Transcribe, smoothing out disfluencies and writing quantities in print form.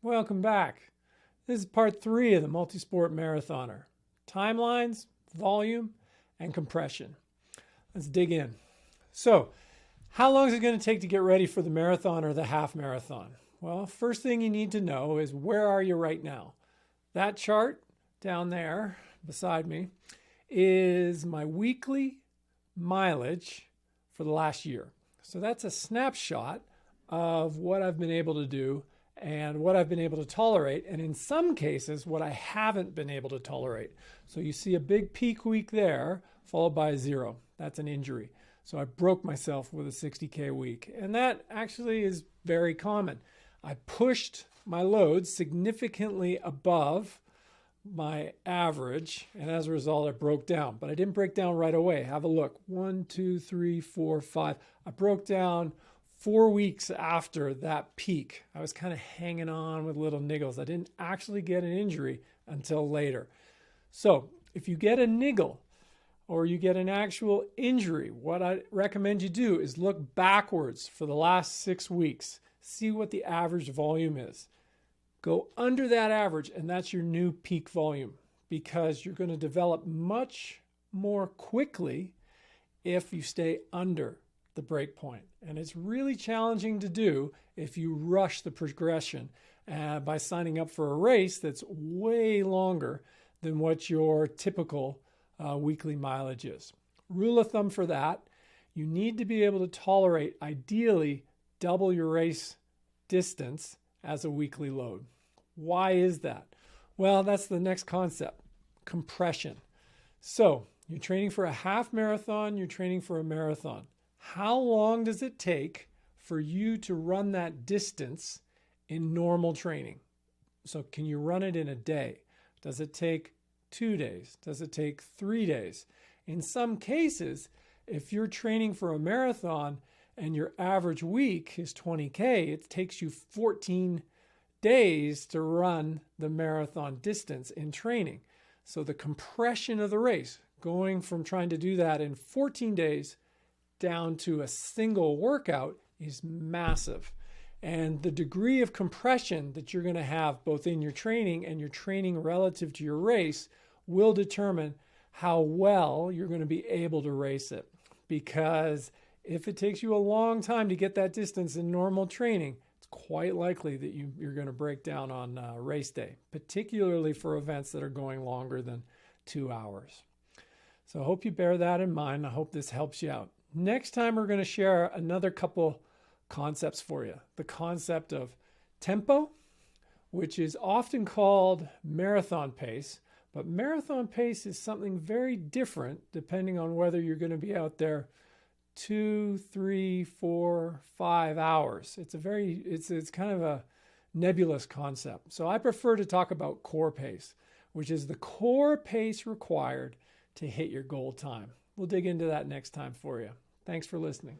Welcome back. This is part 3 of the Multisport Marathoner. Timelines, volume, and compression. Let's dig in. So, how long is it going to take to get ready for the marathon or the half marathon? Well, first thing you need to know is where are you right now? That chart down there beside me is my weekly mileage for the last year. So that's a snapshot of what I've been able to do and what I've been able to tolerate, and in some cases, what I haven't been able to tolerate. So you see a big peak week there, followed by a zero. That's an injury. So I broke myself with a 60K week, and that actually is very common. I pushed my loads significantly above my average, and as a result, I broke down. But I didn't break down right away. Have a look. 1, 2, 3, 4, 5. I broke down 4 weeks after that peak. I was kind of hanging on with little niggles. I didn't actually get an injury until later. So if you get a niggle or you get an actual injury, what I recommend you do is look backwards for the last 6 weeks. See what the average volume is. Go under that average, and that's your new peak volume, because you're going to develop much more quickly if you stay under the break point. And it's really challenging to do if you rush the progression by signing up for a race that's way longer than what your typical weekly mileage is. Rule of thumb for that, you need to be able to tolerate ideally double your race distance as a weekly load. Why is that? Well, that's the next concept, compression. So you're training for a half marathon, you're training for a marathon. How long does it take for you to run that distance in normal training? So can you run it in a day? Does it take 2 days? Does it take 3 days? In some cases, if you're training for a marathon and your average week is 20K, it takes you 14 days to run the marathon distance in training. So the compression of the race, going from trying to do that in 14 days down to a single workout, is massive. And the degree of compression that you're going to have both in your training and your training relative to your race will determine how well you're going to be able to race it. Because if it takes you a long time to get that distance in normal training, it's quite likely that you're going to break down on race day, particularly for events that are going longer than 2 hours. So I hope you bear that in mind. I hope this helps you out. Next time, we're going to share another couple concepts for you. The concept of tempo, which is often called marathon pace, but marathon pace is something very different depending on whether you're going to be out there 2, 3, 4, 5 hours. It's kind of a nebulous concept. So I prefer to talk about core pace, which is the core pace required to hit your goal time. We'll dig into that next time for you. Thanks for listening.